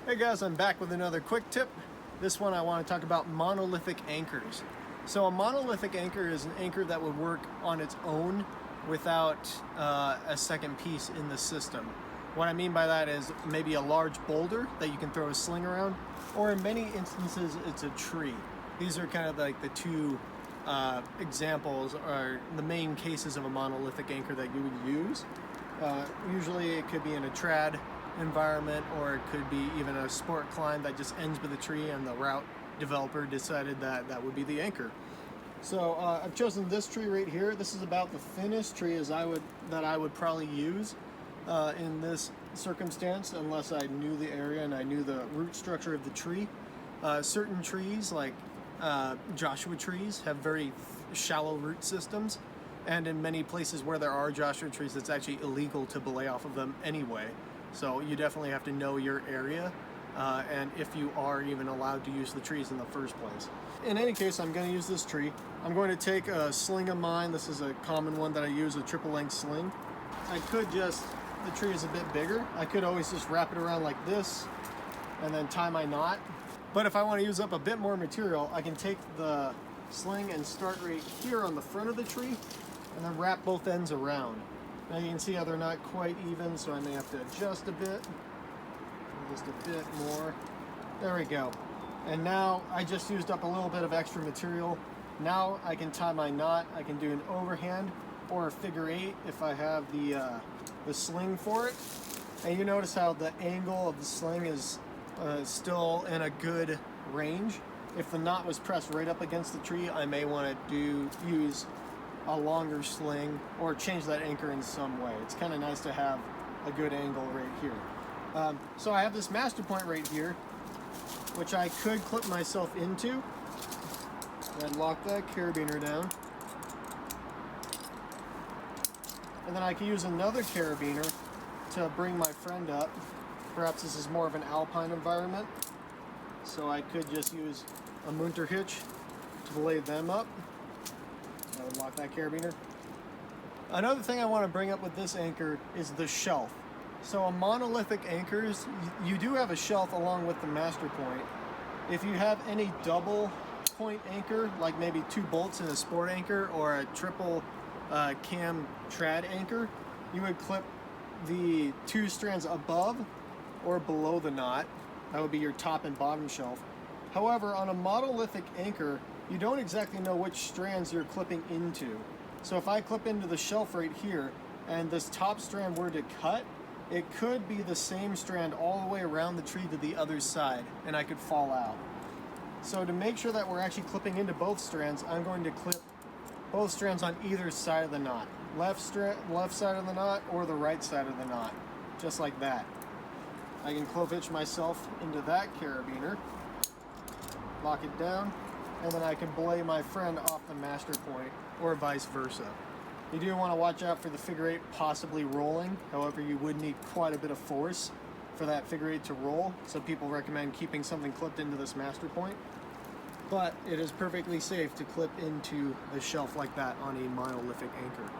Hey guys, I'm back with another quick tip. This one I want to talk about monolithic anchors. So a monolithic anchor is an anchor that would work on its own without a second piece in the system. What I mean by that is maybe a large boulder that you can throw a sling around, or in many instances it's a tree. These are kind of like the two examples, or the main cases of a monolithic anchor that you would use. Usually it could be in a trad environment, or it could be even a sport climb that just ends with a tree and the route developer decided that that would be the anchor. So I've chosen this tree right here. This is about the thinnest tree that I would probably use in this circumstance, unless I knew the area and I knew the root structure of the tree. Certain trees, like Joshua trees, have very shallow root systems, and in many places where there are Joshua trees, it's actually illegal to belay off of them anyway. So you definitely have to know your area and if you are even allowed to use the trees in the first place. In any case, I'm going to use this tree. I'm going to take a sling of mine. This is a common one that I use, a triple length sling. I could just, the tree is a bit bigger, I could always just wrap it around like this and then tie my knot. But if I want to use up a bit more material, I can take the sling and start right here on the front of the tree and then wrap both ends around. Now you can see how they're not quite even, so I may have to adjust a bit. Just a bit more. There we go. And now I just used up a little bit of extra material. Now I can tie my knot. I can do an overhand or a figure eight if I have the sling for it. And you notice how the angle of the sling is still in a good range. If the knot was pressed right up against the tree, I may want to use a longer sling or change that anchor in some way. It's kind of nice to have a good angle right here. So I have this master point right here, which I could clip myself into. I'd lock that carabiner down. And then I could use another carabiner to bring my friend up. Perhaps this is more of an alpine environment. So I could just use a Munter hitch to belay them up. I would lock that carabiner. Another thing I want to bring up with this anchor is the shelf. So a monolithic anchors, you do have a shelf along with the master point. If you have any double point anchor, like maybe 2 bolts in a sport anchor or a triple cam trad anchor, you would clip the 2 strands above or below the knot. That would be your top and bottom shelf. However, on a monolithic anchor, you don't exactly know which strands you're clipping into. So if I clip into the shelf right here and this top strand were to cut, it could be the same strand all the way around the tree to the other side, and I could fall out. So to make sure that we're actually clipping into both strands, I'm going to clip both strands on either side of the knot. Left side of the knot or the right side of the knot, just like that. I can clove hitch myself into that carabiner, lock it down, and then I can belay my friend off the master point, or vice versa. You do want to watch out for the figure eight possibly rolling. However, you would need quite a bit of force for that figure eight to roll, so people recommend keeping something clipped into this master point. But it is perfectly safe to clip into the shelf like that on a monolithic anchor.